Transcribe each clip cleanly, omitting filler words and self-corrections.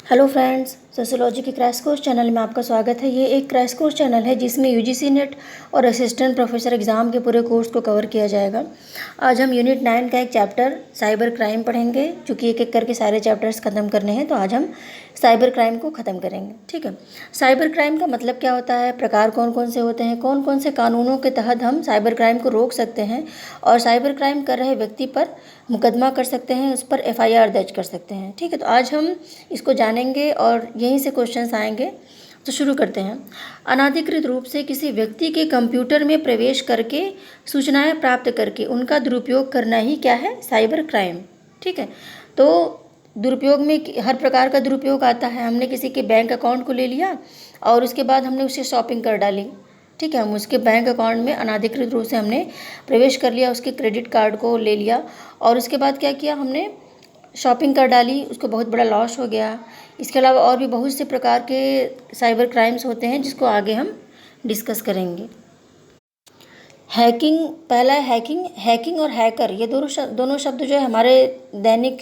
Hello friends, sociology के crash course channel में आपका स्वागत है। ये एक क्रैश कोर्स चैनल है जिसमें यूजीसी नेट और असिस्टेंट प्रोफेसर एग्ज़ाम के पूरे कोर्स को कवर किया जाएगा। आज हम यूनिट 9 का एक चैप्टर साइबर क्राइम पढ़ेंगे, क्योंकि एक एक करके सारे चैप्टर्स ख़त्म करने हैं। तो आज हम साइबर क्राइम को ख़त्म करेंगे। ठीक है, साइबर क्राइम का मतलब क्या होता है, प्रकार कौन कौन से होते हैं, कौन कौन से कानूनों के तहत हम साइबर क्राइम को रोक सकते हैं और साइबर क्राइम कर रहे व्यक्ति पर मुकदमा कर सकते हैं, उस पर एफआईआर दर्ज कर सकते हैं। ठीक है, तो आज हम इसको जानेंगे और यहीं से क्वेश्चंस आएंगे। तो शुरू करते हैं। अनाधिकृत रूप से किसी व्यक्ति के कंप्यूटर में प्रवेश करके सूचनाएं प्राप्त करके उनका दुरुपयोग करना ही क्या है, साइबर क्राइम। ठीक है, तो दुरुपयोग में हर प्रकार का दुरुपयोग आता है। हमने किसी के बैंक अकाउंट को ले लिया और उसके बाद हमने उससे शॉपिंग कर डाली। ठीक है, हम उसके बैंक अकाउंट में अनाधिकृत रूप से हमने प्रवेश कर लिया, उसके क्रेडिट कार्ड को ले लिया और उसके बाद क्या किया, हमने शॉपिंग कर डाली, उसको बहुत बड़ा लॉस हो गया। इसके अलावा और भी बहुत से प्रकार के साइबर क्राइम्स होते हैं जिसको आगे हम डिस्कस करेंगे। हैकिंग, पहला है हैकिंग। हैकिंग और हैकर, ये दोनों शब्द जो है हमारे दैनिक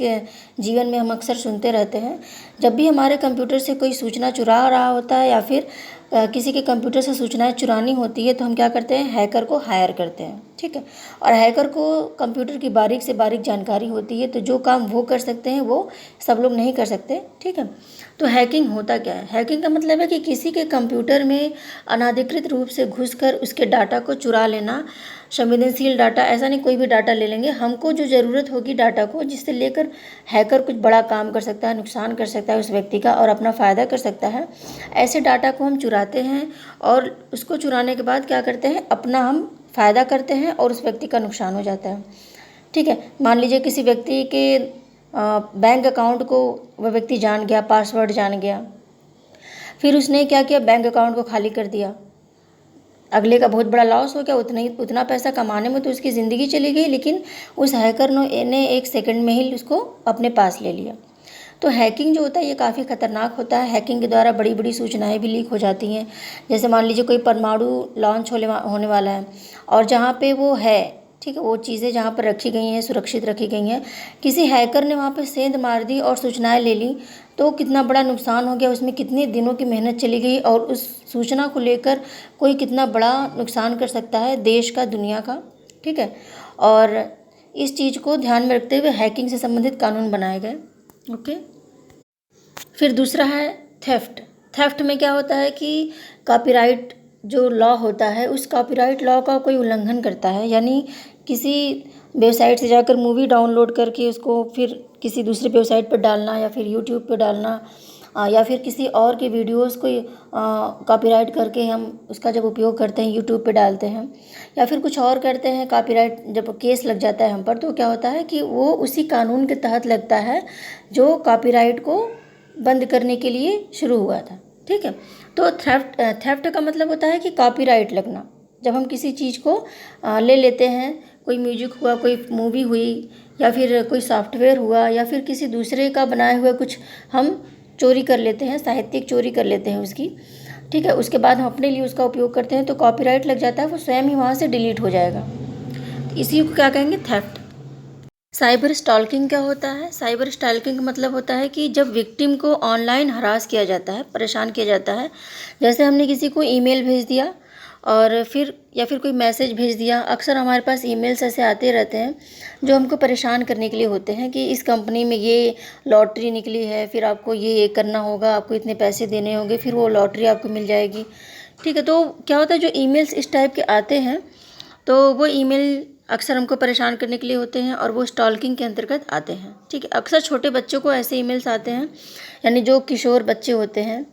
जीवन में हम अक्सर सुनते रहते हैं। जब भी हमारे कंप्यूटर से कोई सूचना चुरा रहा होता है या फिर किसी के कंप्यूटर से सूचनाएं चुरानी होती है तो हम क्या करते हैं, हैकर को हायर करते हैं। ठीक है, और हैकर को कंप्यूटर की बारीक से बारीक जानकारी होती है, तो जो काम वो कर सकते हैं वो सब लोग नहीं कर सकते। ठीक है, तो हैकिंग होता क्या है? हैकिंग का मतलब है कि किसी के कंप्यूटर में अनाधिकृत रूप से घुसकर उसके डाटा को चुरा लेना। संवेदनशील डाटा, ऐसा नहीं कोई भी डाटा ले लेंगे, हमको जो ज़रूरत होगी डाटा को, जिससे लेकर हैकर कुछ बड़ा काम कर सकता है, नुकसान कर सकता है उस व्यक्ति का और अपना फ़ायदा कर सकता है, ऐसे डाटा को हम चुराते हैं और उसको चुराने के बाद क्या करते हैं, अपना हम फ़ायदा करते हैं और उस व्यक्ति का नुकसान हो जाता है। ठीक है, मान लीजिए किसी व्यक्ति के बैंक अकाउंट को वह व्यक्ति जान गया, पासवर्ड जान गया, फिर उसने क्या किया, बैंक अकाउंट को खाली कर दिया। अगले का बहुत बड़ा लॉस हो गया, उतना पैसा कमाने में तो उसकी ज़िंदगी चली गई, लेकिन उस हैकर ने 1 सेकंड में ही उसको अपने पास ले लिया। तो हैकिंग जो होता है ये काफ़ी ख़तरनाक होता है। हैकिंग के द्वारा बड़ी बड़ी सूचनाएं भी लीक हो जाती हैं। जैसे मान लीजिए कोई परमाणु लॉन्च होने वाला है और जहाँ पे वो है, ठीक है, वो चीज़ें जहाँ पर रखी गई हैं, सुरक्षित रखी गई हैं, किसी हैकर ने वहाँ पे सेंध मार दी और सूचनाएं ले ली, तो कितना बड़ा नुकसान हो गया, उसमें कितने दिनों की मेहनत चली गई और उस सूचना को लेकर कोई कितना बड़ा नुकसान कर सकता है देश का, दुनिया का। ठीक है, और इस चीज़ को ध्यान में रखते हुए हैकिंग से संबंधित कानून बनाए गए। ओके, फिर दूसरा है थेफ्ट। थेफ्ट में क्या होता है कि कॉपीराइट जो लॉ होता है, उस कॉपीराइट लॉ का कोई उल्लंघन करता है, यानी किसी वेबसाइट से जाकर मूवी डाउनलोड करके उसको फिर किसी दूसरे वेबसाइट पर डालना या फिर यूट्यूब पर डालना, या फिर किसी और के वीडियोस को कॉपीराइट करके हम उसका जब उपयोग करते हैं, यूट्यूब पे डालते हैं या फिर कुछ और करते हैं, कॉपीराइट जब केस लग जाता है हम पर, तो क्या होता है कि वो उसी कानून के तहत लगता है जो कॉपीराइट को बंद करने के लिए शुरू हुआ था। ठीक है, तो थेफ्ट का मतलब होता है कि कॉपीराइट लगना। जब हम किसी चीज़ को ले लेते हैं, कोई म्यूजिक हुआ, कोई मूवी हुई या फिर कोई सॉफ्टवेयर हुआ या फिर किसी दूसरे का बनाया हुआ कुछ हम चोरी कर लेते हैं, साहित्यिक चोरी कर लेते हैं उसकी। ठीक है, उसके बाद हम अपने लिए उसका उपयोग करते हैं तो कॉपीराइट लग जाता है, वो स्वयं ही वहाँ से डिलीट हो जाएगा। तो इसी को क्या कहेंगे, थेफ्ट। साइबर स्टॉकिंग क्या होता है? साइबर स्टॉकिंग का मतलब होता है कि जब विक्टिम को ऑनलाइन हरास किया जाता है, परेशान किया जाता है। जैसे हमने किसी को ईमेल भेज दिया और फिर या फिर कोई मैसेज भेज दिया। अक्सर हमारे पास ईमेल्स ऐसे आते रहते हैं जो हमको परेशान करने के लिए होते हैं कि इस कंपनी में ये लॉटरी निकली है, फिर आपको ये करना होगा, आपको इतने पैसे देने होंगे, फिर वो लॉटरी आपको मिल जाएगी। ठीक है, तो क्या होता है, जो ईमेल्स इस टाइप के आते हैं तो वो ईमेल अक्सर हमको परेशान करने के लिए होते हैं और वो स्टॉकिंग के अंतर्गत आते हैं। ठीक है, अक्सर छोटे बच्चों को ऐसे ईमेल्स आते हैं, यानी जो किशोर बच्चे होते हैं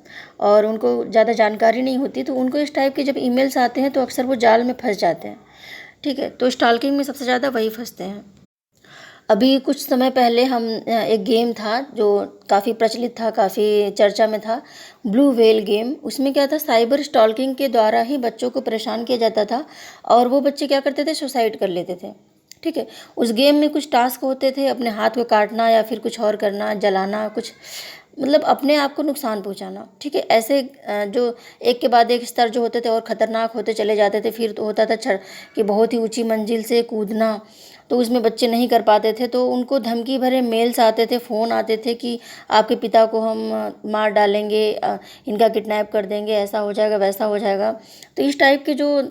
और उनको ज़्यादा जानकारी नहीं होती, तो उनको इस टाइप के जब ईमेल्स आते हैं तो अक्सर वो जाल में फंस जाते हैं। ठीक है, तो स्टॉकिंग में सबसे ज़्यादा वही फंसते हैं। अभी कुछ समय पहले हम एक गेम था जो काफ़ी प्रचलित था, काफ़ी चर्चा में था, ब्लू व्हेल गेम। उसमें क्या था, साइबर स्टॉकिंग के द्वारा ही बच्चों को परेशान किया जाता था और वो बच्चे क्या करते थे, सुसाइड कर लेते थे। ठीक है। उस गेम में कुछ टास्क होते थे, अपने हाथ को काटना या फिर कुछ और करना, जलाना, कुछ मतलब अपने आप को नुकसान पहुंचाना, ठीक है। ऐसे जो एक के बाद एक स्तर जो होते थे और ख़तरनाक होते चले जाते थे। फिर तो होता था कि बहुत ही ऊंची मंजिल से कूदना, तो उसमें बच्चे नहीं कर पाते थे, तो उनको धमकी भरे मेल्स आते थे, फ़ोन आते थे कि आपके पिता को हम मार डालेंगे, इनका किडनैप कर देंगे, ऐसा हो जाएगा, वैसा हो जाएगा। तो इस टाइप के जो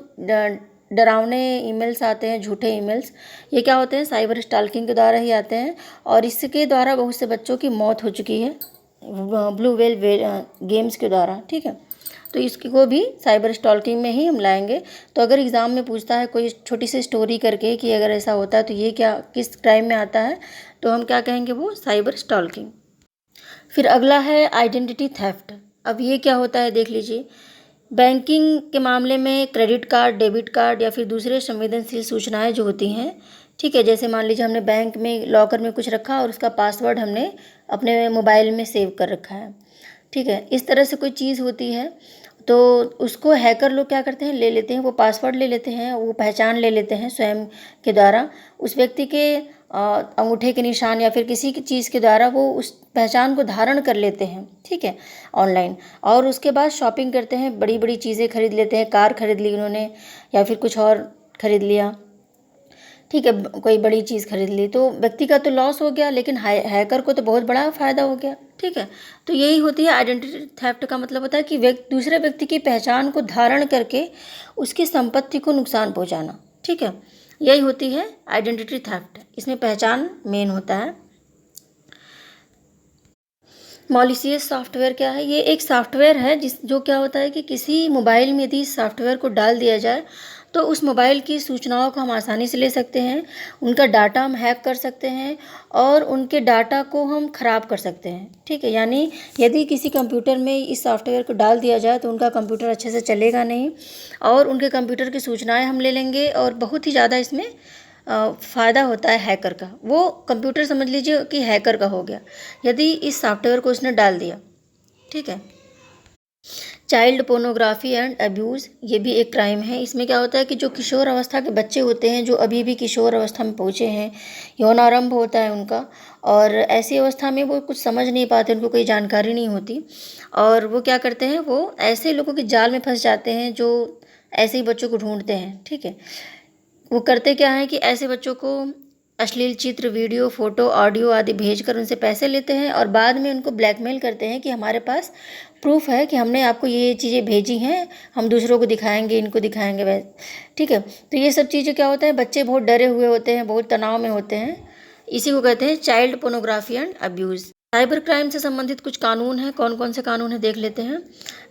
डरावने ईमेल्स आते हैं, झूठे ईमेल्स, ये क्या होते हैं, साइबर स्टॉकिंग के द्वारा ही आते हैं। और इसके द्वारा बहुत से बच्चों की मौत हो चुकी है ब्लू व्हेल गेम्स के द्वारा, ठीक है। तो इसको भी साइबर स्टॉकिंग में ही हम लाएंगे। तो अगर एग्ज़ाम में पूछता है कोई छोटी सी स्टोरी करके कि अगर ऐसा होता है तो ये क्या किस क्राइम में आता है, तो हम क्या कहेंगे, वो साइबर स्टॉकिंग। फिर अगला है आइडेंटिटी थेफ्ट। अब ये क्या होता है देख लीजिए। बैंकिंग के मामले में क्रेडिट कार्ड, डेबिट कार्ड या फिर दूसरे संवेदनशील सूचनाएं जो होती हैं, ठीक है, जैसे मान लीजिए हमने बैंक में लॉकर में कुछ रखा और उसका पासवर्ड हमने अपने मोबाइल में सेव कर रखा है, ठीक है, इस तरह से कोई चीज़ होती है, तो उसको हैकर लोग क्या करते हैं, ले लेते हैं, वो पासवर्ड ले लेते हैं, वो पहचान ले लेते हैं स्वयं के द्वारा, उस व्यक्ति के अंगूठे के निशान या फिर किसी की चीज़ के द्वारा वो उस पहचान को धारण कर लेते हैं, ठीक है, ऑनलाइन। और उसके बाद शॉपिंग करते हैं, बड़ी बड़ी चीज़ें खरीद लेते हैं, कार खरीद ली उन्होंने या फिर कुछ और खरीद लिया, ठीक है, कोई बड़ी चीज़ खरीद ली, तो व्यक्ति का तो लॉस हो गया, लेकिन हैकर को तो बहुत बड़ा फ़ायदा हो गया, ठीक है। तो यही होती है आइडेंटिटी थेफ्ट का मतलब होता है कि दूसरे व्यक्ति की पहचान को धारण करके उसकी संपत्ति को नुकसान पहुंचाना, ठीक है, यही होती है आइडेंटिटी थेफ्ट। इसमें पहचान मेन होता है। मॉलिशियस सॉफ्टवेयर क्या है, ये एक सॉफ्टवेयर है जो क्या होता है कि किसी मोबाइल में यदि इस सॉफ्टवेयर को डाल दिया जाए तो उस मोबाइल की सूचनाओं को हम आसानी से ले सकते हैं, उनका डाटा हम हैक कर सकते हैं और उनके डाटा को हम ख़राब कर सकते हैं, ठीक है। यानी यदि किसी कंप्यूटर में इस सॉफ्टवेयर को डाल दिया जाए तो उनका कंप्यूटर अच्छे से चलेगा नहीं और उनके कंप्यूटर की सूचनाएं हम ले लेंगे और बहुत ही ज़्यादा इसमें फ़ायदा होता है हैकर का। वो कंप्यूटर समझ लीजिए कि हैकर का हो गया यदि इस सॉफ्टवेयर को उसने डाल दिया, ठीक है। चाइल्ड पोर्नोग्राफी एंड अब्यूज़, ये भी एक क्राइम है। इसमें क्या होता है कि जो किशोर अवस्था के बच्चे होते हैं, जो अभी भी किशोर अवस्था में पहुँचे हैं, यौनारंभ होता है उनका, और ऐसी अवस्था में वो कुछ समझ नहीं पाते, उनको कोई जानकारी नहीं होती, और वो क्या करते हैं, वो ऐसे लोगों के जाल में फंस जाते हैं जो ऐसे ही बच्चों को ढूंढते हैं, ठीक है। वो करते क्या है कि ऐसे बच्चों को अश्लील चित्र, वीडियो, फोटो, ऑडियो आदि भेजकर उनसे पैसे लेते हैं और बाद में उनको ब्लैकमेल करते हैं कि हमारे पास प्रूफ है कि हमने आपको ये चीज़ें भेजी हैं, हम दूसरों को दिखाएंगे, इनको दिखाएंगे, वैसे, ठीक है। तो ये सब चीज़ें क्या होता है, बच्चे बहुत डरे हुए होते हैं, बहुत तनाव में होते हैं, इसी को कहते हैं child pornography and abuse. Cyber crime से संबंधित कुछ कानून हैं, कौन कौन से कानून हैं देख लेते हैं।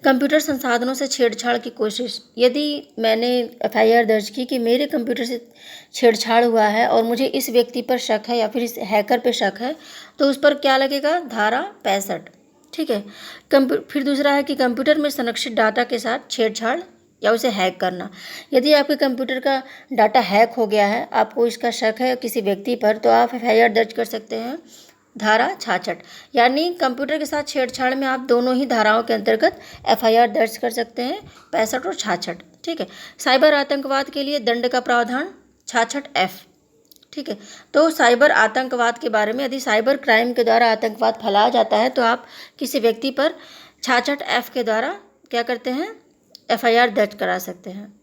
कंप्यूटर संसाधनों से छेड़छाड़ की कोशिश, यदि मैंने एफआईआर दर्ज की कि मेरे कंप्यूटर से छेड़छाड़ हुआ है और मुझे इस व्यक्ति पर शक है या फिर इस हैकर पर शक है, तो उस पर क्या लगेगा, धारा 65, ठीक है। फिर दूसरा है कि कंप्यूटर में संरक्षित डाटा के साथ छेड़छाड़ या उसे हैक करना, यदि आपके कंप्यूटर का डाटा हैक हो गया है, आपको इसका शक है किसी व्यक्ति पर, तो आप एफआईआर दर्ज कर सकते हैं, धारा 66। यानी कंप्यूटर के साथ छेड़छाड़ में आप दोनों ही धाराओं के अंतर्गत एफआईआर दर्ज कर सकते हैं, 65 और 66, ठीक है। साइबर आतंकवाद के लिए दंड का प्रावधान 66F, ठीक है। तो साइबर आतंकवाद के बारे में, यदि साइबर क्राइम के द्वारा आतंकवाद फैलाया जाता है तो आप किसी व्यक्ति पर 66F के द्वारा क्या करते हैं, एफआईआर दर्ज करा सकते हैं।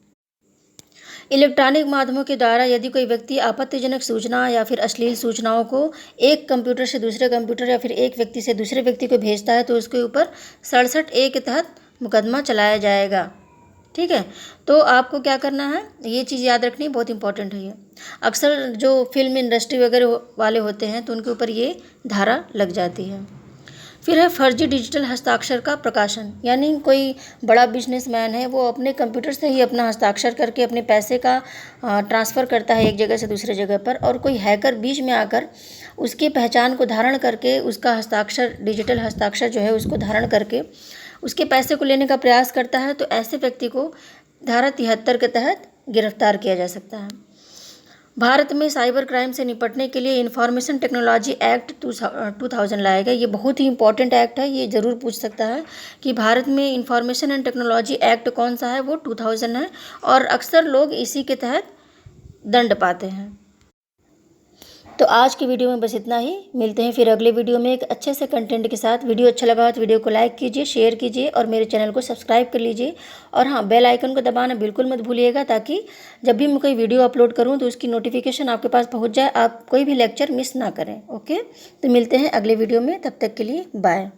इलेक्ट्रॉनिक माध्यमों के द्वारा यदि कोई व्यक्ति आपत्तिजनक सूचना या फिर अश्लील सूचनाओं को एक कंप्यूटर से दूसरे कंप्यूटर या फिर एक व्यक्ति से दूसरे व्यक्ति को भेजता है तो उसके ऊपर 67A के तहत मुकदमा चलाया जाएगा, ठीक है। तो आपको क्या करना है, ये चीज़ याद रखनी बहुत इंपॉर्टेंट है। ये अक्सर जो फिल्म इंडस्ट्री वगैरह वाले होते हैं तो उनके ऊपर ये धारा लग जाती है। फिर है फर्जी डिजिटल हस्ताक्षर का प्रकाशन, यानी कोई बड़ा बिजनेसमैन है, वो अपने कंप्यूटर से ही अपना हस्ताक्षर करके अपने पैसे का ट्रांसफ़र करता है एक जगह से दूसरे जगह पर, और कोई हैकर बीच में आकर उसकी पहचान को धारण करके उसका हस्ताक्षर, डिजिटल हस्ताक्षर जो है उसको धारण करके उसके पैसे को लेने का प्रयास करता है, तो ऐसे व्यक्ति को धारा 73 के तहत गिरफ्तार किया जा सकता है। भारत में साइबर क्राइम से निपटने के लिए इंफॉर्मेशन टेक्नोलॉजी एक्ट 2000 लाया गया। ये बहुत ही इंपॉर्टेंट एक्ट है, ये ज़रूर पूछ सकता है कि भारत में इंफॉर्मेशन एंड टेक्नोलॉजी एक्ट कौन सा है, वो 2000 है, और अक्सर लोग इसी के तहत दंड पाते हैं। तो आज की वीडियो में बस इतना ही। मिलते हैं फिर अगले वीडियो में एक अच्छे से कंटेंट के साथ। वीडियो अच्छा लगा तो वीडियो को लाइक कीजिए, शेयर कीजिए और मेरे चैनल को सब्सक्राइब कर लीजिए। और हाँ, बेल आइकन को दबाना बिल्कुल मत भूलिएगा, ताकि जब भी मैं कोई वीडियो अपलोड करूँ तो उसकी नोटिफिकेशन आपके पास पहुँच जाए, आप कोई भी लेक्चर मिस ना करें। ओके, तो मिलते हैं अगले वीडियो में, तब तक के लिए बाय।